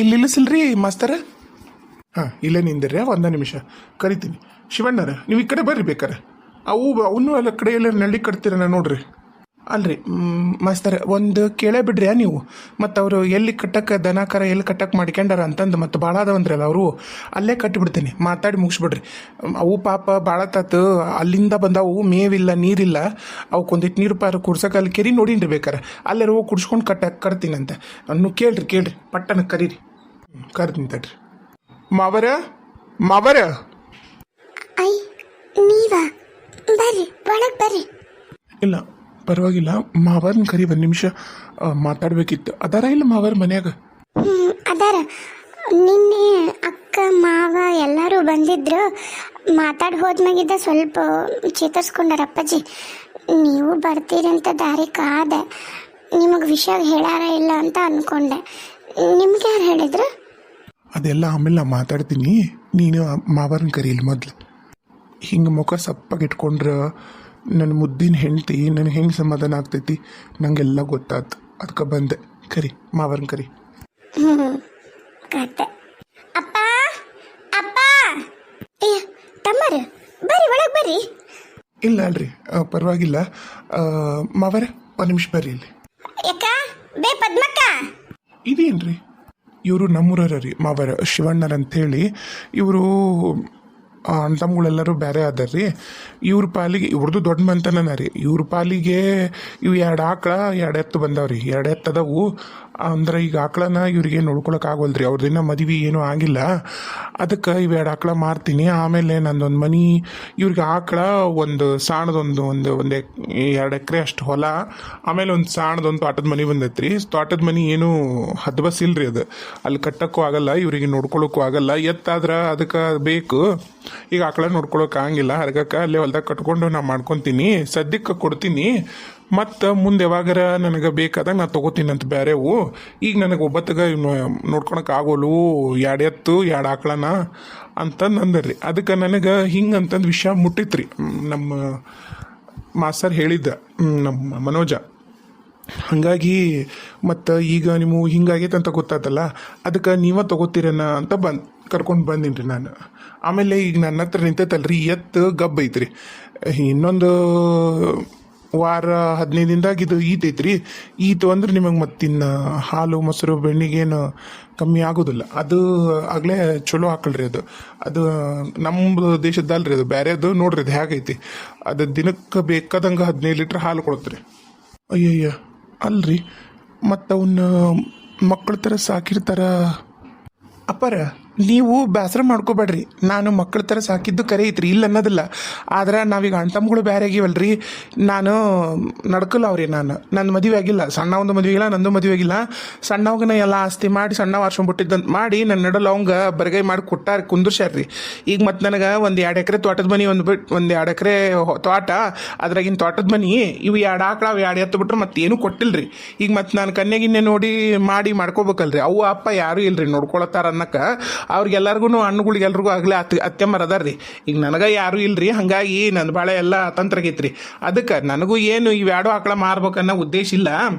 ಇಲ್ಲಿ ನಿಲ್ಲಿಸಿಲ್ರಿ ಮಾಸ್ತರ. ಹಾಂ, ಇಲ್ಲೇ ನಿಂದಿರ್ರಿ, ಒಂದು ನಿಮಿಷ ಕರಿತೀನಿ. ಶಿವಣ್ಣರ, ನೀವು ಈ ಕಡೆ ಬರ್ರಿ ಬೇಕಾರೆ. ಅವನು ಎಲ್ಲ ಕಡೆ ಎಲ್ಲ ನಳ್ಳಿ ಕಟ್ತೀರ ನೋಡ್ರಿ. ಅಲ್ರಿ ಮಾಸ್ತರ, ಒಂದು ಕೇಳೇ ಬಿಡ್ರಿ ನೀವು. ಮತ್ತು ಅವರು ಎಲ್ಲಿ ಕಟ್ಟಕ್ಕೆ ದನಕರ ಎಲ್ಲಿ ಕಟ್ಟಕ್ಕೆ ಮಾಡ್ಕೊಂಡಾರ ಅಂತಂದು ಮತ್ತು ಭಾಳ ಅದಾವಂದ್ರಲ್ಲ ಅವರು, ಅಲ್ಲೇ ಕಟ್ಟಿಬಿಡ್ತೀನಿ, ಮಾತಾಡಿ ಮುಗಿಸ್ಬಿಡ್ರಿ. ಅವು ಪಾಪ ಭಾಳ ತಾತು ಅಲ್ಲಿಂದ ಬಂದವು, ಮೇವಿಲ್ಲ ನೀರಿಲ್ಲ, ಅವಕ್ಕೊಂದಿಟ್ಟು ನೀರು ಪಾರು ಕುಡ್ಸಕ್ಕೆ ಅಲ್ಲಿ ಕೆರಿ ನೋಡಿನ್ರಿ ಬೇಕಾರೆ, ಅಲ್ಲೇ ಹೋಗಿ ಕುಡ್ಸ್ಕೊಂಡು ಕರ್ತೀನಂತೆ. ಅನ್ನು ಕೇಳ್ರಿ ಪಟ್ಟನ ಕರೀರಿ. ಕರ್ತೀನಿ ತಡ್ರಿ. ಮಾವರ ಮಾವರ ಐ ನೀವಾ? ಬರ್ರಿ ಒಳಗೆ ಬರ್ರಿ. ಇಲ್ಲ ಪರವಾಗಿಲ್ಲ, ಮಾವರ್ನ ಕರಿ ಒಂದು ನಿಮಿಷ ಮಾತಾಡ್ಬೇಕಿತ್ತು. ಅದಾರ ಇಲ್ಲ ಮಾವರ್ ಮನ್ಯಾಗ? ಅದಾರ. ನಿನ್ನೆ ಅಕ್ಕ ಮಾವ ಎಲ್ಲರೂ ಬಂದಿದ್ರು, ಮಾತಾಡಿ ಹೋದ್ಮ್ಯಾಗಿದ್ದ ಸ್ವಲ್ಪ ಚೇತರಿಸ್ಕೊಂಡಾರ ಅಪ್ಪಾಜಿ. ನೀವು ಬರ್ತೀರಂತ ದಾರಿ ಕಾದೆ, ನಿಮಗೆ ವಿಷಯ ಹೇಳಾರ ಇಲ್ಲ ಅಂತ ಅಂದ್ಕೊಂಡೆ. ನಿಮ್ಗೆ ಯಾರು ಹೇಳಿದ್ರು? ಅದೆಲ್ಲ ಆಮೇಲೆ ನಾ ಮಾತಾಡ್ತೀನಿ, ನೀನು ಮಾವರ್ನ ಕರೀಲಿ ಮೊದ್ಲು. ಹಿಂಗೆ ಮುಖ ಸಪ್ಪಾಗಿ ಇಟ್ಕೊಂಡ್ರೆ ನನ್ನ ಮುದ್ದಿನ ಹೆಂಡ್ತಿ ನನಗೆ ಹೆಂಗೆ ಸಮಾಧಾನ ಆಗ್ತೈತಿ ನಂಗೆಲ್ಲ ಗೊತ್ತಾಯ್ತು. ಅದಕ್ಕೆ ಬಂದೆ. ಕರಿ ಮಾವರ್ನ ಕರಿ. ಕತೆ ಅಪ್ಪ ಅಪ್ಪ ತಮ್ಮರು ಬರ್ರಿ ಒಳಗೆ ಬರ್ರಿ. ಇಲ್ಲ ಅಲ್ರಿ, ಪರವಾಗಿಲ್ಲ ಮಾವರ, ಒಂದು ನಿಮಿಷ ಬರ್ರಿ ಇಲ್ಲಿ. ಯಾಕ ಬೇ ಪದ್ಮಕ್ಕ? ಇದೇನ್ರಿ, ಇವರು ನಮ್ಮೂರರ ರೀ ಮಾವರ, ಶಿವಣ್ಣರ ಅಂಥೇಳಿ. ಇವರು ಅಣ್ಣ ತಮ್ಮಗಳೆಲ್ಲರೂ ಬೇರೆ ಅದಾರ ರೀ. ಇವ್ರ ಪಾಲಿಗೆ ಇವ್ರದ್ದು ದೊಡ್ಡ ಮಂತನ ರೀ. ಇವ್ರ ಪಾಲಿಗೆ ಇವು 2 ಆಕಳ 2 ಎತ್ತು ಬಂದಾವ್ರಿ. 2 ಎತ್ತು ಅದಾವು. ಅಂದ್ರೆ ಈಗ ಆಕಳನ ಇವ್ರಿಗೆ ನೋಡ್ಕೊಳಕ್ಕೆ ಆಗೋಲ್ರಿ, ಅವ್ರದಿನ್ನ ಮದುವೆ ಏನೂ ಆಗಿಲ್ಲ. ಅದಕ್ಕೆ ಇವು 2 ಆಕಳ ಮಾರ್ತೀನಿ. ಆಮೇಲೆ ನಂದೊಂದು ಮನೆ, ಇವ್ರಿಗೆ ಆಕಳ ಒಂದು ಸಾಣದೊಂದು ಒಂದು 2 ಎಕರೆ ಅಷ್ಟು ಹೊಲ, ಆಮೇಲೆ ಒಂದು ಸಾಣದೊಂದು ತೋಟದ ಮನೆ ಬಂದೈತ್ರಿ. ತೋಟದ ಮನೆ ಏನು ಹದ್ದು ಬಸ್ ಇಲ್ರಿ, ಅದು ಅಲ್ಲಿ ಕಟ್ಟಕ್ಕೂ ಆಗಲ್ಲ, ಇವರಿಗೆ ನೋಡ್ಕೊಳಕ್ಕೂ ಆಗಲ್ಲ. ಎತ್ತಾದ್ರೆ ಅದಕ್ಕೆ ಬೇಕು. ಈಗ ಆಕಳ ನೋಡ್ಕೊಳಕ್ಕೆ ಆಗಂಗಿಲ್ಲ, ಅದಕ್ಕೆ ಅಲ್ಲೇ ಹೊಲ್ದಾಗ ಕಟ್ಕೊಂಡು ನಾ ಮಾಡ್ಕೊತೀನಿ. ಸದ್ಯಕ್ಕೆ ಕೊಡ್ತೀನಿ, ಮತ್ತು ಮುಂದೆ ಯಾವಾಗಾರ ನನಗೆ ಬೇಕಾದಾಗ ನಾ ತೊಗೋತೀನಿ ಅಂತ ಬೇರೆವು. ಈಗ ನನಗೆ ಒಬ್ಬತ್ತಿಗೆ ನೋಡ್ಕೊಳಕ್ಕೆ ಆಗೋಲು, 2 ಎತ್ತು 2 ಆಕಳನ ಅಂತಂದು ಅಂದರ್ರಿ. ಅದಕ್ಕೆ ನನಗೆ ಹಿಂಗೆ ಅಂತಂದು ವಿಷಯ ಮುಟ್ಟಿತ್ರಿ. ನಮ್ಮ ಮಾಸ್ತರ್ ಹೇಳಿದ್ದ, ನಮ್ಮ ಮನೋಜ. ಹಾಗಾಗಿ ಮತ್ತು ಈಗ ನೀವು ಹಿಂಗಾಗೈತೆ ಅಂತ ಗೊತ್ತಾತಲ್ಲ, ಅದಕ್ಕೆ ನೀವೇ ತೊಗೋತೀರನ ಅಂತ ಕರ್ಕೊಂಡು ಬಂದೀನಿ ರೀ ನಾನು. ಆಮೇಲೆ ಈಗ ನನ್ನ ಹತ್ರ ನಿಂತೈತಲ್ರಿ ಎತ್ತು ಗಬ್ಬ ಐತ್ರಿ. ಇನ್ನೊಂದು ವಾರ 15 ದಿನದಾಗ ಇದು ಈತೈತ್ರಿ. ಈತು ಅಂದ್ರೆ ನಿಮಗೆ ಮತ್ತಿನ್ನು ಹಾಲು ಮೊಸರು ಬೆಣ್ಣಿಗೇನು ಕಮ್ಮಿ ಆಗೋದಿಲ್ಲ. ಅದು ಆಗಲೇ ಚಲೋ ಹಾಕಲ್ರಿ. ಅದು ನಮ್ಮ ದೇಶದ್ದಲ್ರಿ, ಅದು ಬೇರೆದು ನೋಡ್ರಿ. ಅದು ಹೇಗೈತಿ, ಅದು ದಿನಕ್ಕೆ ಬೇಕಾದಂಗೆ 15 ಲೀಟ್ರ್ ಹಾಲು ಕೊಡುತ್ತೆ. ಅಯ್ಯಯ್ಯ, ಅಲ್ರಿ ಮತ್ತು ಅವನ್ನ ಮಕ್ಕಳ ಥರ ಸಾಕಿರ್ತಾರ. ಅಪ್ಪಾರ, ನೀವು ಬೇಸರ ಮಾಡ್ಕೋಬೇಡ್ರಿ, ನಾನು ಮಕ್ಕಳ ಥರ ಸಾಕಿದ್ದು ಕರೆ ಐತ್ರಿ, ಇಲ್ಲ ಅನ್ನೋದಿಲ್ಲ. ಆದ್ರೆ ನಾವೀಗ ಅಣ್ಣ ತಮ್ಮಗಳು ಬೇರೆ ಆಗಿವಲ್ರಿ. ನಾನು ನಡ್ಕಲ್ಲ ಅವ್ರಿ. ನನ್ನ ಮದುವೆ ಆಗಿಲ್ಲ, ಸಣ್ಣ ಒಂದು ಮದುವೆ ಆಗಿಲ್ಲ, ನಂದು ಮದುವೆ ಆಗಿಲ್ಲ. ಸಣ್ಣವಗನ ಎಲ್ಲ ಆಸ್ತಿ ಮಾಡಿ ಸಣ್ಣ ವರ್ಷಬಿಟ್ಟಿದ್ದಂತ ಮಾಡಿ ನನ್ನ ನಡಲು ಅವಂಗೆ ಬರಗೈ ಮಾಡಿ ಕುಂದುರ್ಸ್ಯಾರ್ರಿ. ಈಗ ಮತ್ತು ನನಗೆ ಒಂದು 2 ಎಕರೆ ತೋಟದ ಮನೆ, ಒಂದು 2 ಎಕರೆ ತೋಟ, ಅದ್ರಾಗಿನ ತೋಟದ ಮನೆ, ಇವು 2 ಆಕಳ 2 ಎತ್ತು ಬಿಟ್ರೆ ಮತ್ತೆ ಏನೂ ಕೊಟ್ಟಿಲ್ರಿ. ಈಗ ಮತ್ತು ನಾನು ಕನ್ಯಾಗಿನ್ನೆ ನೋಡಿ ಮಾಡ್ಕೋಬೇಕಲ್ರಿ. ಅವು ಅಪ್ಪ ಯಾರೂ ಇಲ್ರಿ ನೋಡ್ಕೊಳತ್ತಾರ ಅನ್ನಕ್ಕೆ. ಅವ್ರಿಗೆಲ್ಲರಿಗೂ ಹಣ್ಣುಗಳಿಗೆಲ್ರಿಗೂ ಆಗಲೇ ಅತ್ತೆಮ್ಮರ ಅದಾರ್ರಿ. ಈಗ ನನಗೆ ಯಾರೂ ಇಲ್ರಿ, ಹಾಗಾಗಿ ನನ್ನ ಭಾಳ ಎಲ್ಲ ತಂತ್ರಗೈತ್ರಿ. ಅದಕ್ಕೆ ನನಗೂ ಏನು ಇವು 2 ಆಕಳ ಮಾರ್ಬೇಕನ್ನೋ ಉದ್ದೇಶ ಇಲ್ಲ.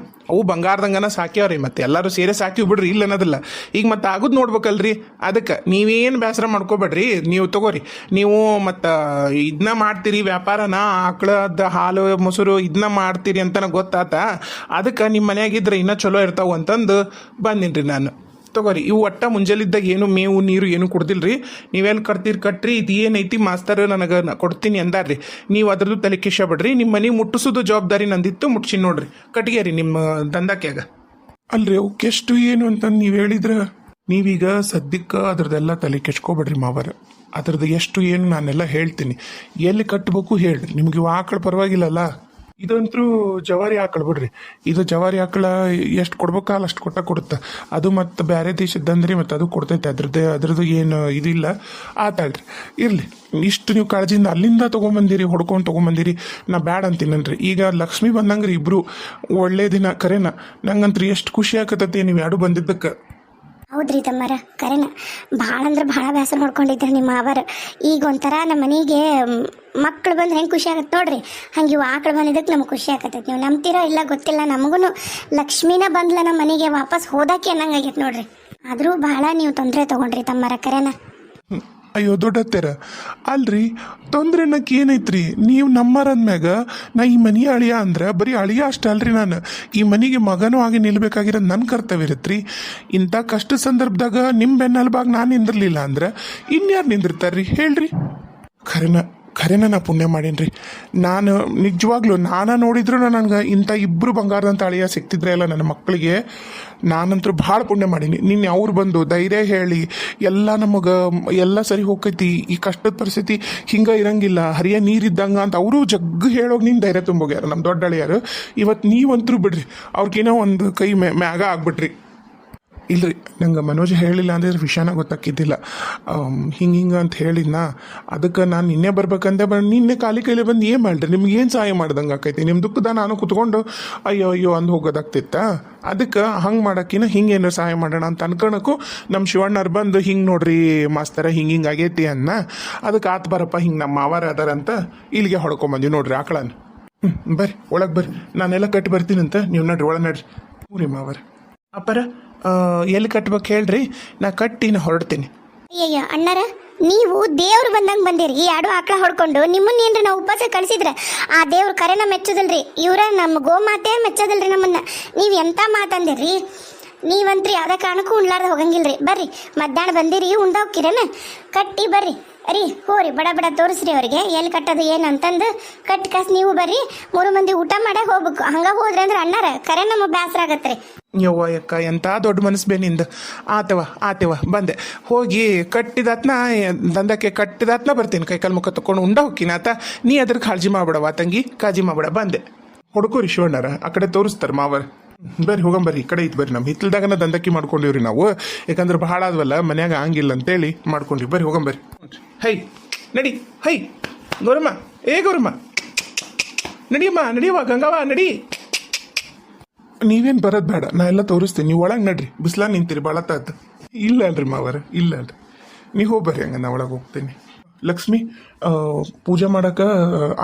ಅವು ಬಂಗಾರದಂಗನ ಸಾಕ್ಯಾವ್ರಿ, ಮತ್ತೆ ಎಲ್ಲರೂ ಸೇರಿ ಸಾಕಿವ್ ಬಿಡ್ರಿ, ಇಲ್ಲ ಅನ್ನೋದಿಲ್ಲ. ಈಗ ಮತ್ತೆ ಆಗೋದು ನೋಡ್ಬೇಕಲ್ರಿ. ಅದಕ್ಕೆ ನೀವೇನು ಬೇಸರ ಮಾಡ್ಕೋಬೇಡ್ರಿ, ನೀವು ತಗೋರಿ. ನೀವು ಮತ್ತು ಇದನ್ನ ಮಾಡ್ತೀರಿ ವ್ಯಾಪಾರನ, ಆಕಳದ ಹಾಲು ಮೊಸರು ಇದನ್ನ ಮಾಡ್ತೀರಿ ಅಂತ ಗೊತ್ತಾತ. ಅದಕ್ಕೆ ನಿಮ್ಮ ಮನೆಯಾಗಿದ್ರೆ ಇನ್ನೂ ಚಲೋ ಇರ್ತಾವೆ ಅಂತಂದು ಬಂದಿನ್ರಿ ನಾನು. ತಗೋರಿ, ಇವು ಒಟ್ಟ ಮುಂಜಾಲಿದ್ದಾಗ ಏನು ಮೇವು ನೀರು ಏನು ಕೊಡ್ದಿಲ್ರಿ. ನೀವೆಲ್ಲಿ ಕಟ್ರಿ, ಇದು ಏನೈತಿ ಮಾಸ್ತರ್ ನನಗೆ ಕೊಡ್ತೀನಿ ಅಂದಾರ್ರಿ. ನೀವು ಅದ್ರದ್ದು ತಲೆ ಕಿಶಬೇಡ್ರಿ. ನಿಮ್ಮ ಮನೆ ಮುಟ್ಟಿಸೋದು ಜವಾಬ್ದಾರಿ ನಂದಿತ್ತು, ಮುಟ್ಸಿ ನೋಡ್ರಿ. ಕಟ್ಗೇರಿ ನಿಮ್ಮ ದಂಧಕ್ಯಾಗ. ಅಲ್ರಿ ಅವಕ್ಕೆ ಎಷ್ಟು ಏನು ಅಂತಂದು ನೀವು ಹೇಳಿದ್ರೆ, ನೀವೀಗ ಸದ್ಯಕ್ಕೆ ಅದ್ರದ್ದೆಲ್ಲ ತಲೆ ಕೆಚ್ಕೋಬೇಡ್ರಿ ಮಾವರ. ಅದ್ರದ್ದು ಎಷ್ಟು ಏನು ನಾನೆಲ್ಲ ಹೇಳ್ತೀನಿ. ಎಲ್ಲಿ ಕಟ್ಟಬೇಕು ಹೇಳ್ರಿ. ನಿಮ್ಗೆ ಇವು ಆಕಳ ಪರವಾಗಿಲ್ಲಲ್ಲ, ಇದಂತರೂ ಜವಾರಿ ಆಕಳ ಬಿಡ್ರಿ. ಇದು ಜವಾರಿ ಆಕಳ ಎಷ್ಟು ಕೊಡ್ಬೇಕಲ್ಲ ಅಷ್ಟು ಕೊಡುತ್ತೆ. ಅದು ಮತ್ತು ಬೇರೆ ದೇಶದ್ದಂದ್ರಿ, ಮತ್ತು ಅದು ಕೊಡ್ತೈತೆ. ಅದ್ರದ್ದು ಏನು ಇದಿಲ್ಲ. ಆತಾಳ್ರಿ, ಇರಲಿ. ಇಷ್ಟು ನೀವು ಕಾಳಜಿಯಿಂದ ಅಲ್ಲಿಂದ ತೊಗೊಂಬಂದಿರಿ, ಹೊಡ್ಕೊಂಡು ತೊಗೊಂಬಂದಿರಿ. ನಾ ಬ್ಯಾಡ ಅಂತೀನನ್ರಿ. ಈಗ ಲಕ್ಷ್ಮಿ ಬಂದಂಗ್ರಿ ಇಬ್ಬರು, ಒಳ್ಳೆ ದಿನ ಕರೆನ. ನಂಗಂತ್ರಿ ಎಷ್ಟು ಖುಷಿ ಆಗತ್ತೈತಿ ನೀವು 2 ಬಂದಿದ್ದಕ್ಕೆ. ಹೌದ್ರಿ ತಮ್ಮರ ಕರೆನ ಭಾಳ ಅಂದ್ರೆ ಭಾಳ ಬೇಸರ ಮಾಡ್ಕೊಂಡಿದ್ರು ನಿಮ್ಮ ಮಾವಾರ. ಈಗ ಒಂಥರ ನಮ್ಮ ಮನೆಗೆ ಮಕ್ಳು ಬಂದ್ರೆ ಹೆಂಗೆ ಖುಷಿ ಆಗತ್ತೆ ನೋಡ್ರಿ, ಹಂಗೆ ಇವು ಆಕಳು ಬಂದಿದ್ದಕ್ಕೆ ನಮ್ಗೆ ಖುಷಿ ಆಗತ್ತೈತಿ. ನೀವು ನಂಬ್ತೀರೋ ಇಲ್ಲ ಗೊತ್ತಿಲ್ಲ, ನಮಗೂ ಲಕ್ಷ್ಮೀನ ಬಂದ್ಲ ನಮ್ಮ ಮನೆಗೆ ವಾಪಸ್ ಹೋದಾಕೆ ಅನ್ನಂಗಾಗೈತೆ ನೋಡ್ರಿ. ಆದರೂ ಭಾಳ ನೀವು ತೊಂದರೆ ತೊಗೊಂಡ್ರಿ ತಮ್ಮರ ಕರೆನ. ಅಯ್ಯೋ ದೊಡ್ಡತ್ತೆರ ಅಲ್ರಿ, ತೊಂದ್ರೆ ನಕ್ಕೆ ಏನೈತ್ರಿ? ನೀವು ನಮ್ಮರಂದ್ಮ್ಯಾಗ ನಾ ಈ ಮನಿ ಅಳಿಯ ಅಂದ್ರೆ ಬರೀ ಅಳಿಯ ಅಷ್ಟೇ ಅಲ್ರಿ, ನಾನು ಈ ಮನೆಗೆ ಮಗನೂ ಆಗಿ ನಿಲ್ಬೇಕಾಗಿರೋದು ನನ್ನ ಕರ್ತವ್ಯ ಇರತ್ರಿ. ಇಂಥ ಕಷ್ಟ ಸಂದರ್ಭದಾಗ ನಿಮ್ಮ ಬೆನ್ನಲ್ಬಾಗ ನಾನು ನಿಂದಿರ್ಲಿಲ್ಲ ಅಂದ್ರೆ ಇನ್ಯಾರು ನಿಂದಿರ್ತಾರ್ರಿ ಹೇಳ್ರಿ? ಖರೇನ ನಾ ಪುಣ್ಯ ಮಾಡೀನಿ. ನಾನು ನಿಜವಾಗ್ಲೂ ನೋಡಿದ್ರು ನನಗೆ ಇಂಥ ಇಬ್ಬರು ಬಂಗಾರದಂತ ಅಳಿಯ ಸಿಕ್ತಿದ್ರೆ ಎಲ್ಲ ನನ್ನ ಮಕ್ಕಳಿಗೆ ನಾನಂತರೂ ಭಾಳ ಪುಣ್ಯ ಮಾಡೀನಿ. ನಿನ್ನೆ ಅವ್ರು ಬಂದು ಧೈರ್ಯ ಹೇಳಿ ಎಲ್ಲ ನಮಗೆ ಎಲ್ಲ ಸರಿ ಹೋಗ್ತೈತಿ, ಈ ಕಷ್ಟದ ಪರಿಸ್ಥಿತಿ ಹಿಂಗೆ ಇರಂಗಿಲ್ಲ, ಹರಿಯ ನೀರಿದ್ದಂಗ ಅಂತ ಅವರು ಜಗ್ಗು ಹೇಳೋಗಿ ನಿನ್ನ ಧೈರ್ಯ ತುಂಬೋಗ್ಯಾರ ನಮ್ಮ ದೊಡ್ಡ ಅಳಿಯರು. ಇವತ್ತು ನೀವಂತರೂ ಬಿಡ್ರಿ, ಅವ್ರಿಗೇನೋ ಒಂದು ಕೈ ಮ್ಯಾಗ ಆಗ್ಬಿಟ್ರಿ. ಇಲ್ರಿ, ನಂಗೆ ಮನೋಜ್ ಹೇಳಿಲ್ಲ ಅಂದರೆ ವಿಷಯನ ಗೊತ್ತಾಕಿದ್ದಿಲ್ಲ. ಹಿಂಗೆ ಅಂತ ಹೇಳಿದ್ನ, ಅದಕ್ಕೆ ನಾನು ನಿನ್ನೆ ಬರ್ಬೇಕಂದೆ ನಿನ್ನೆ ಕೈಲಿ ಬಂದು ಏನು ಮಾಡ್ರಿ, ನಿಮ್ಗೆ ಏನು ಸಹಾಯ ಮಾಡ್ದಂಗೆ ಆಕೈತಿ? ನಿಮ್ಮ ದುಃಖದ ನಾನು ಕುತ್ಕೊಂಡು ಅಯ್ಯೋ ಅಂದು ಹೋಗೋದಾಗ್ತಿತ್ತ. ಅದಕ್ಕೆ ಹಂಗೆ ಮಾಡೋಕ್ಕಿನ್ನ ಹಿಂಗೇನು ಸಹಾಯ ಮಾಡೋಣ ಅಂತ ಅನ್ಕೊಳಕ್ಕೂ ನಮ್ಮ ಶಿವಣ್ಣವ್ರು ಬಂದು ಹಿಂಗೆ ನೋಡ್ರಿ ಮಾಸ್ತರ ಹಿಂಗೆ ಆಗೈತಿ ಅನ್ನ, ಅದಕ್ಕೆ ಆತ ಬರಪ್ಪ ಹಿಂಗೆ ನಮ್ಮ ಮಾವಾರ ಅದಾರಂತ ಇಲ್ಲಿಗೆ ಹೊಡ್ಕೊಂಬಂದಿ ನೋಡ್ರಿ ಆಕಳನ್ನ. ಬರ್ರಿ ಒಳಗೆ ಬರ್ರಿ, ನಾನೆಲ್ಲ ಕಟ್ಟಿ ಬರ್ತೀನಂತ ನೀವು ನಡ್ರಿ ಒಳಗೆ ನಡ್ರಿ. ಹ್ಞೂ ರೀ ಮಾವಾರ. ಅಪ್ಪರ ಎಲ್ಲಿ ಕಟ್ಬೇಕು ಹೇಳ್ರಿ, ನಾ ಕಟ್ಟಿ ನಾ ಹೊರಡ್ತೀನಿ. ಅಯ್ಯಯ್ಯ ಅಣ್ಣಾರ, ನೀವು ದೇವ್ರು ಬಂದಂಗೆ ಬಂದಿರಿ, ಎರಡು ಆಕಳ ಹೊಡ್ಕೊಂಡು ನಿಮ್ಮನ್ನೇನ್ರಿ ನಾವು ಉಪವಾಸ ಕಳಿಸಿದ್ರೆ ಆ ದೇವ್ರ ಕರೆನ ಮೆಚ್ಚೋದಲ್ರಿ, ಇವ್ರ ನಮ್ಮ ಗೋಮಾತೆ ಮೆಚ್ಚೋದಲ್ರಿ ನಮ್ಮನ್ನ. ನೀವು ಎಂಥ ಮಾತಂದಿರ್ರಿ, ನೀವಂತ್ರಿ ಯಾವುದೇ ಕಾರಣಕ್ಕೂ ಉಣ್ಲಾರ್ದ ಹೋಗಂಗಿಲ್ರಿ. ಬರ್ರಿ ಮಧ್ಯಾಹ್ನ ಬಂದಿರಿ, ಉಂಡ ಹೋಗ್ಕಿರೇನ? ಕಟ್ಟಿ ಬರ್ರಿ ಅರಿ ಹೋರಿ, ಬಡ ತೋರಿಸ್ರಿ ಅವ್ರಿಗೆ ಎಲ್ಲಿ ಕಟ್ಟೋದು ಏನು ಅಂತಂದು ಕಟ್ಟಿ ಕಾಸು. ನೀವು ಬರ್ರಿ, 3 ಮಂದಿ ಊಟ ಮಾಡೇ ಹೋಗ್ಬೇಕು. ಹಂಗ ಹೋದ್ರಿ ಅಂದ್ರೆ ಅಣ್ಣಾರ ಕರೆ ನಮ್ಮ ಬೇಸರ ಆಗತ್ರಿ. ಯವ್ವ ಯಕ್ಕ, ಎಂಥ ದೊಡ್ಡ ಮನಸ್ಸು ಬೇನಿಂದ. ಆತವ ಬಂದೆ, ಹೋಗಿ ಕಟ್ಟಿದಾತ್ನ ದಂಧಕ್ಕೆ ಕಟ್ಟಿದಾತ್ನ ಬರ್ತೀನಿ, ಕೈಕಾಲು ಮುಖ ತಕೊಂಡು ಉಂಡ ಹೋಗ್ತೀನಿ ಆತ. ನೀ ಅದ್ರ ಕಾಳಜಿ ಮಾಡ್ಬೇಡವ ತಂಗಿ, ಕಾಳಜಿ ಮಾಡ್ಬೇಡ. ಬಂದೆ ಹುಡ್ಕೋರಿ ಶಿವಣ್ಣರ, ಆ ಕಡೆ ತೋರಿಸ್ತಾರೆ ಮಾವರ್. ಬರ್ರಿ ಹೋಗಂಬರ್ರಿ, ಈ ಕಡೆ ಇತ್ತು ಬರ್ರಿ. ನಮ್ಮ ಹಿತ್ತಲ್ದಾಗನ ದಂಧಕ್ಕಿ ಮಾಡ್ಕೊಂಡಿವ್ರಿ ನಾವು, ಯಾಕಂದ್ರೆ ಬಹಳ ಆದ್ವಲ್ಲ ಮನ್ಯಾಗ ಹಂಗಿಲ್ಲ ಅಂತೇಳಿ ಮಾಡ್ಕೊಂಡ್ರಿ. ಬರ್ರಿ ಹೋಗಂಬರ್ರಿ. ಹೈ ನಡಿ, ಹೈ ಗೌರಮ್ಮ, ಗೌರಮ್ಮ ನಡಿಯಮ್ಮ, ನಡಿಯವ್ವ ಗಂಗವ್ವ ನಡಿ. ನೀವೇನು ಬರೋದು ಬೇಡ, ನಾ ಎಲ್ಲ ತೋರಿಸ್ತೀನಿ, ನೀವು ಒಳಗೆ ನಡ್ರಿ. ಬಿಸ್ಲಾಗ ನಿಂತೀರಿ ಭಾಳ ತಾತ. ಇಲ್ಲ ಅಲ್ರಿ ಮಾವರ, ಇಲ್ಲ ಅಲ್ರಿ, ನೀವು ಹೋಗ್ಬರ್ರಿ. ಹಂಗ ನಾ ಒಳಗೆ ಹೋಗ್ತೀನಿ. ಲಕ್ಷ್ಮಿ, ಪೂಜೆ ಮಾಡಕ್ಕೆ,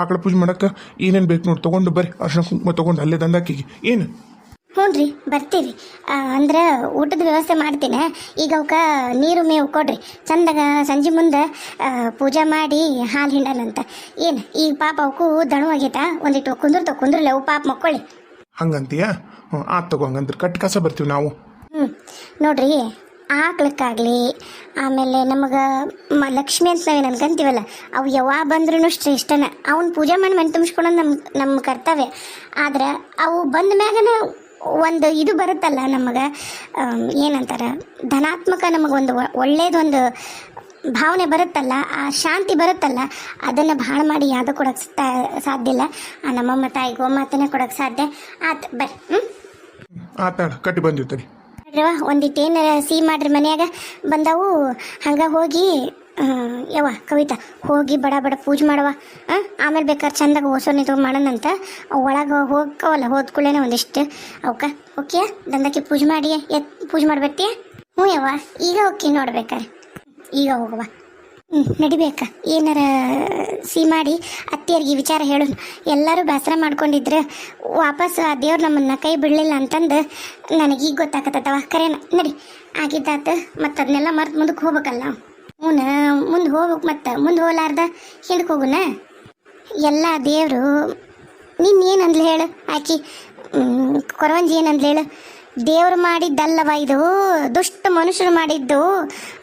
ಆಕಳ ಪೂಜೆ ಮಾಡಕ್ಕೆ ಏನೇನು ಬೇಕು ನೋಡಿ ತೊಗೊಂಡು ಬರ್ರಿ. ಅರ್ಶಿನ ಕುಂಕುಮ ತೊಗೊಂಡು ಅಲ್ಲೇ ದಂದಾಕಿಗೆ ಏನು. ಹ್ಞೂ ರೀ ಬರ್ತೀವಿ. ಅಂದ್ರೆ ಊಟದ ವ್ಯವಸ್ಥೆ ಮಾಡ್ತೀನಿ. ಈಗ ಅವಕ್ಕೆ ನೀರು ಮೇವು ಕೊಡ್ರಿ, ಚಂದಾಗ ಸಂಜೆ ಮುಂದೆ ಪೂಜೆ ಮಾಡಿ ಹಾಲು ಹಿಂಡನಂತ. ಏನು ಈಗ ಪಾಪ ಅವಕ್ಕೂ ದಣು ಆಗೈತ, ಒಂದಿಟ್ಟು ಕುಂದ್ರಲ್ಲ ಅವು ಪಾಪ ಮಕ್ಕೊಳ್ಳಿ. ಹಂಗಂತೀಯಾ? ಹ್ಞೂ ಆತ್ ತಗೋ, ಹಂಗಂದ್ರೆ ಕಟ್ಟಿ ಕಸ ಬರ್ತೀವಿ ನಾವು. ನೋಡ್ರಿ, ಆಕ್ಳಕ್ಕಾಗಲಿ ಆಮೇಲೆ ನಮಗೆ ಲಕ್ಷ್ಮಿ ಅಂತ ನಾವೇನು ಅನ್ಕೊಂತೀವಲ್ಲ, ಅವು ಯಾವಾಗ ಬಂದ್ರೂ ಶ್ರೇಷ್ಠನ. ಅವನ್ನ ಪೂಜೆ ಮಾಡಿ ಮನೆ ತುಂಬಿಸ್ಕೊಳೋದು ನಮ್ಮ ಕರ್ತವ್ಯ. ಆದ್ರೆ ಅವು ಬಂದ ಮ್ಯಾಗನ ಒಂದು ಇದು ಬರುತ್ತಲ್ಲ ನಮಗೆ, ಏನಂತಾರೆ, ಧನಾತ್ಮಕ ನಮಗೊಂದು ಒಳ್ಳೇದೊಂದು ಭಾವನೆ ಬರುತ್ತಲ್ಲ, ಆ ಶಾಂತಿ ಬರುತ್ತಲ್ಲ, ಅದನ್ನು ಭಾಳ ಮಾಡಿ ಯಾವುದೂ ಕೊಡೋಕ್ಕೆ ಸಾಧ್ಯ ಇಲ್ಲ. ಆ ನಮ್ಮಮ್ಮ ತಾಯಿ ಗೋಮಾತನೇ ಕೊಡೋಕ್ಕೆ ಸಾಧ್ಯ. ಆತು ಬರ್ರಿ. ಆತಾಳ ಕಟ್ಟಿ ಬಂದಿರ್ತೀರಿ. ಒಂದಿಟ್ಟೇನು ಸಿಹಿ ಮಾಡ್ರಿ ಮನ್ಯಾಗ ಬಂದವು. ಹಂಗೆ ಹೋಗಿ ಯವ್ವ ಕವಿತಾ, ಹೋಗಿ ಬಡ ಪೂಜೆ ಮಾಡವ. ಆಮೇಲೆ ಬೇಕಾದ್ರೆ ಚಂದಾಗ ಓಸೋನಿ ತೊಗೊಂಡು ಮಾಡೋಣಂತ. ಒಳಗೆ ಹೋಗ್ಕವಲ್ಲ, ಹೋದ್ಕೊಳ್ಳೇನೆ ಒಂದಿಷ್ಟು ಅವಕ್ಕ ಓಕೆ ದಂದಕ್ಕೆ ಪೂಜೆ ಮಾಡಿ ಪೂಜೆ ಮಾಡ್ಬರ್ತೀಯ? ಹ್ಞೂ ಯವ್ವ, ಈಗ ಹೋಗಿ ನೋಡ್ಬೇಕಾರೆ, ಈಗ ಹೋಗುವ. ನಡಿಬೇಕಾ? ಏನಾರ ಸಿಹಿ ಮಾಡಿ ಅತ್ತಿಯರಿಗೆ ವಿಚಾರ ಹೇಳು. ಎಲ್ಲರೂ ಬೇಸರ ಮಾಡ್ಕೊಂಡಿದ್ರೆ ವಾಪಸ್ ಆ ದೇವ್ರು ನಮ್ಮನ್ನ ಕೈ ಬಿಡಲಿಲ್ಲ ಅಂತಂದು ನನಗೀಗ ಗೊತ್ತಾಗತ್ತವ. ಕರೆನ ನಡಿ, ಆಗಿದ್ದಾತ. ಮತ್ತು ಅದನ್ನೆಲ್ಲ ಮರ್ತು ಮುಂದಕ್ಕೆ ಹೋಗ್ಬೇಕಲ್ಲ. ಮುಂದೆ ಹೋಗ್ಬೇಕು, ಮತ್ತು ಮುಂದೆ ಹೋಗ್ಲಾರ್ದ ಹಿಂದಕ್ಕೆ ಹೋಗುನ. ಎಲ್ಲ ದೇವರು ನಿನ್ನೇನು ಅಂದ್ಲು ಹೇಳು, ಆಕಿ ಕೊರವಂಜಿ ಏನಂದ್ಲು ಹೇಳು, ದೇವ್ರು ಮಾಡಿದ್ದಲ್ಲವ ಇದು, ದುಷ್ಟ ಮನುಷ್ಯರು ಮಾಡಿದ್ದು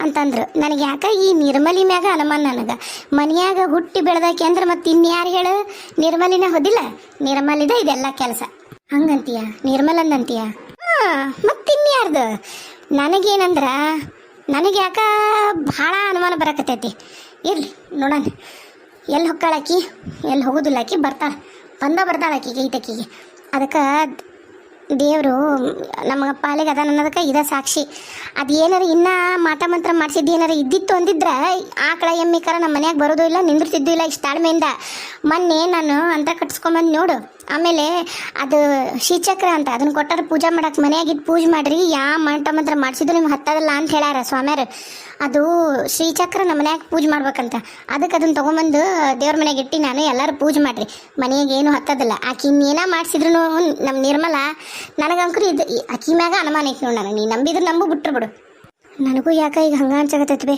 ಅಂತಂದ್ರು. ನನಗೆ ಯಾಕೆ ಈ ನಿರ್ಮಲಿ ಮ್ಯಾಗ ಅನುಮಾನ. ನನಗೆ ಮನೆಯಾಗ ಹುಟ್ಟಿ ಬೆಳೆದಾಕಿ ಅಂದ್ರೆ ಮತ್ತೆ ಇನ್ಯಾರು ಹೇಳು? ನಿರ್ಮಲಿನ ಹೋದಿಲ್ಲ, ನಿರ್ಮಲಿದ ಇದೆಲ್ಲ ಕೆಲಸ. ಹಂಗಂತೀಯ? ನಿರ್ಮಲಂದಂತೀಯ? ಮತ್ತಿನ್ಯಾರ್ದು? ನನಗೇನಂದ್ರ ನನಗೆ ಯಾಕೆ ಭಾಳ ಅನುಮಾನ ಬರಕತ್ತೈತಿ. ಇರಲಿ ನೋಡೋಣ, ಎಲ್ಲಿ ಹೊಕ್ಕಾಳಾಕಿ, ಎಲ್ಲಿ ಹೋಗೋದಿಲ್ಲ ಆಕಿ. ಬರ್ತಾಳೆ, ಬರ್ತಾಳೆ ಆಕಿಗೆ ಈತಕ್ಕಿಗೆ. ಅದಕ್ಕೆ ದೇವರು ನಮಗೆ ಪಾಲಿಗೆ ಅದ ಅನ್ನೋದಕ್ಕೆ ಇದ ಸಾಕ್ಷಿ. ಅದು ಏನಾರ ಇನ್ನೂ ಮಾಟ ಮಂತ್ರ ಮಾಡಿಸಿದ್ದು ಏನಾರ ಇದ್ದಿತ್ತು ಅಂದಿದ್ರೆ ಆಕಳ ಎಮ್ಮಿಕರ ನಮ್ಮ ಮನ್ಯಾಗ ಬರೋದು ಇಲ್ಲ, ನಿಂದಿರ್ತಿದ್ದು ಇಲ್ಲ ಇಷ್ಟು ತಾಳ್ಮೆಯಿಂದ. ಮೊನ್ನೆ ನಾನು ಅಂತ ಕಟ್ಸ್ಕೊಂಬಂದು ನೋಡು. ಆಮೇಲೆ ಅದು ಶ್ರೀಚಕ್ರ ಅಂತ ಅದನ್ನ ಕೊಟ್ಟಾರ ಪೂಜೆ ಮಾಡಕ್ಕೆ, ಮನೆಯಾಗಿದ್ದು ಪೂಜೆ ಮಾಡ್ರಿ, ಯಾವ ಮಾಟ ಮಂತ್ರ ಮಾಡಿಸಿದ್ರು ನಿಮ್ಗೆ ಹತ್ತದಲ್ಲ ಅಂತ ಹೇಳ್ಯಾರ ಸ್ವಾಮ್ಯಾರು. ಅದು ಶ್ರೀಚಕ್ರ ನಮ್ಮ ಮನ್ಯಾಗ ಪೂಜೆ ಮಾಡ್ಬೇಕಂತ, ಅದಕ್ಕೆ ಅದನ್ನ ತೊಗೊಂಬಂದು ದೇವ್ರ ಮನೆಗೆ ಇಟ್ಟು ನಾನು ಎಲ್ಲರೂ ಪೂಜೆ ಮಾಡ್ರಿ, ಮನೆಯಾಗ ಏನು ಹತ್ತದಿಲ್ಲ. ಆಕಿ ಇನ್ನೇನ ಮಾಡಿಸಿದ್ರು ನಮ್ಮ ನಿರ್ಮಲ ನನಗಂಕರು ಇದು ಆಕಿ ಮ್ಯಾಗ ಅನುಮಾನ ಐತಿ ನೋಡ. ನೀ ನಂಬಿದ್ರೆ ನಂಬು ಬಿಟ್ರು ಬಿಡು. ನನಗೂ ಯಾಕ ಈಗ ಹಂಗ ಅನ್ಸಕತ್ತೈತಿ ಬೇ.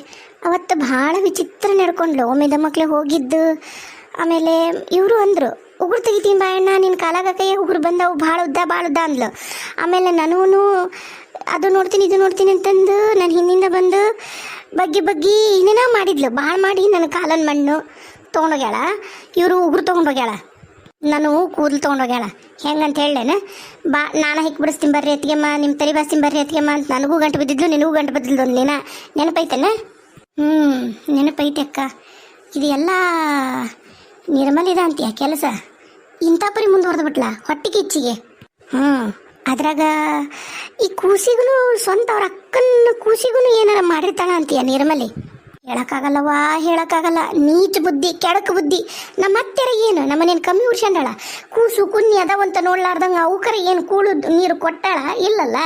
ಅವತ್ತು ಭಾಳ ವಿಚಿತ್ರ ನಡ್ಕೊಂಡ್ಲು. ಒಮ್ಮೆದ ಮಕ್ಳು ಹೋಗಿದ್ದು, ಆಮೇಲೆ ಇವರು ಅಂದರು ಉಗುರು ತೆಗಿತೀನಿ ಬಾಯಣ್ಣ ನಿನ್ನ ಕಾಲಾಗ ಕೈಯಾಗ ಉಗುರು ಬಂದವು ಭಾಳ ಉದ್ದ ಅಂದ್ಲು. ಆಮೇಲೆ ನನೂ ಅದು ನೋಡ್ತೀನಿ ಇದು ನೋಡ್ತೀನಿ ಅಂತಂದು ನಾನು ಹಿಂದಿಂದ ಬಂದು ಬಗ್ಗಿ ಏನೇನೋ ಮಾಡಿದ್ಲು. ಭಾಳ ಮಾಡಿ ನನ್ನ ಕಾಲನ ಮಣ್ಣು ತೊಗೊಂಡೋಗ್ಯಾಳ, ಇವರು ಉಗುರು ತೊಗೊಂಡೋಗ್ಯಾಳ, ನಾನು ಕೂದಲು ತೊಗೊಂಡೋಗ್ಯಾಳ. ಹೆಂಗಂತ ಹೇಳೇನ ಬಾ ನಾನು ಹಿಕ್ ಬಿಡಿಸ್ತೀನಿ ಬರ್ರಿ ಎತ್ತಿಗೆಮ್ಮ, ನಿಮ್ಮ ತಲೆ ಬಾಸ್ತೀನಿ ಬರ್ರಿ ಎತ್ತಿಗೆಮ್ಮ ಅಂತ ನನಗೂ ಗಂಟು ಬಿದ್ದಿದ್ಲು, ನಿನಗೂ ಗಂಟು ಬಿದ್ದಿದ್ದು ಒಂದಿನ. ನೆನಪೈತೇನ? ನೆನಪೈತೆ ಅಕ್ಕ. ಇದು ಎಲ್ಲ ನಿರ್ಮಲಿದ ಅಂತೀಯ ಕೆಲಸ. ಇಂಥ ಪರಿ ಮುಂದುವರೆದು ಬಿಟ್ಲ ಹೊಟ್ಟಿಗೆ ಇಚ್ಚಿಗೆ. ಅದ್ರಾಗ ಈ ಕೂಸಿಗೂ ಸ್ವಂತ ಅವ್ರ ಅಕ್ಕನ ಕೂಸಿಗೂ ಏನಾರ ಮಾಡಿರ್ತಾಳ ಅಂತೀಯ ನಿರ್ಮಲಿ. ಹೇಳಕ್ಕಾಗಲ್ಲ. ನೀಚ ಬುದ್ಧಿ, ಕೆಡಕ ಬುದ್ಧಿ. ನಮ್ಮ ಅತ್ತೆರ ಏನು ನಮ್ಮನೇನು ಕಮ್ಮಿ ಉರ್ಸ್ಕೊಂಡಾಳ? ಕೂಸು ಕುನ್ನಿ ಅದಾವಂತ ನೋಡ್ಲಾರ್ದಂಗ ಅವಕರ ಏನು ಕೂಳು ನೀರು ಕೊಟ್ಟಾಳ? ಇಲ್ಲಲ್ಲ,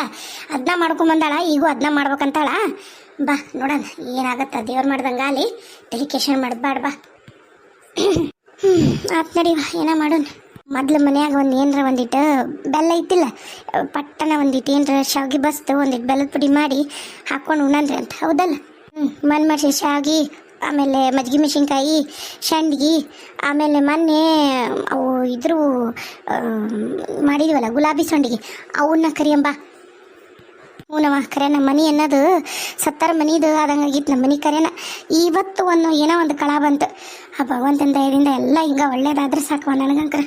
ಅದನ್ನ ಮಾಡ್ಕೊಂಬಂದಾಳ. ಈಗೂ ಅದನ್ನ ಮಾಡ್ಬೇಕಂತಾಳ. ಬಾ ನೋಡೋಣ ಏನಾಗತ್ತ, ದೇವ್ರು ಮಾಡ್ದಂಗ ಅಲ್ಲಿ ಡೆಲಿಕೇಶನ್ ಮಾಡ್ಬಾಡ್ ಬಾ. ಆತ್ ನಡಿವ, ಏನ ಮಾಡೋಣ. ಮೊದ್ಲು ಮನ್ಯಾಗ ಒಂದು ಏನರ ಒಂದಿಟ್ಟು ಬೆಲ್ಲ ಐತಿಲ್ಲ, ಪಟ್ಟನ ಒಂದಿಟ್ಟು ಏನರ ಶಾವಿಗೆ ಬಸ್ತು ಒಂದಿಟ್ಟು ಬೆಲ್ಲದ ಪುಡಿ ಮಾಡಿ ಹಾಕೊಂಡು ಉಣ್ಣಂದ್ರಿ ಅಂತ. ಹೌದಲ್ಲ? ಮನ್ಮರ್ಸಿ ಶಾವಿಗೆ, ಆಮೇಲೆ ಮಜ್ಜಿಗೆ ಮೆಣಸಿನ್ಕಾಯಿ, ಸಂಡ್ಗಿ, ಆಮೇಲೆ ಮೊನ್ನೆ ಅವು ಇದ್ರು ಮಾಡಿದ್ವಲ್ಲ ಗುಲಾಬಿ ಸಂಡಿಗೆ, ಅವನ್ನ ಕರಿಯಂಬ. ಹೂನವ ಕರೆ. ನಮ್ಮ ಮನೆ ಅನ್ನೋದು ಸತ್ತರ ಮನಿದು ಆದಂಗಾಗಿತ್ತು. ನಮ್ಮ ಮನೆ ಕರೆನ ಇವತ್ತು ಏನೋ ಒಂದು ಕಳ ಬಂತು. ಆ ಭಗವಂತನ ದಯದಿಂದ ಎಲ್ಲ ಹಿಂಗೆ ಒಳ್ಳೇದಾದ್ರೆ ಸಾಕವ ನನಗಂಕರ.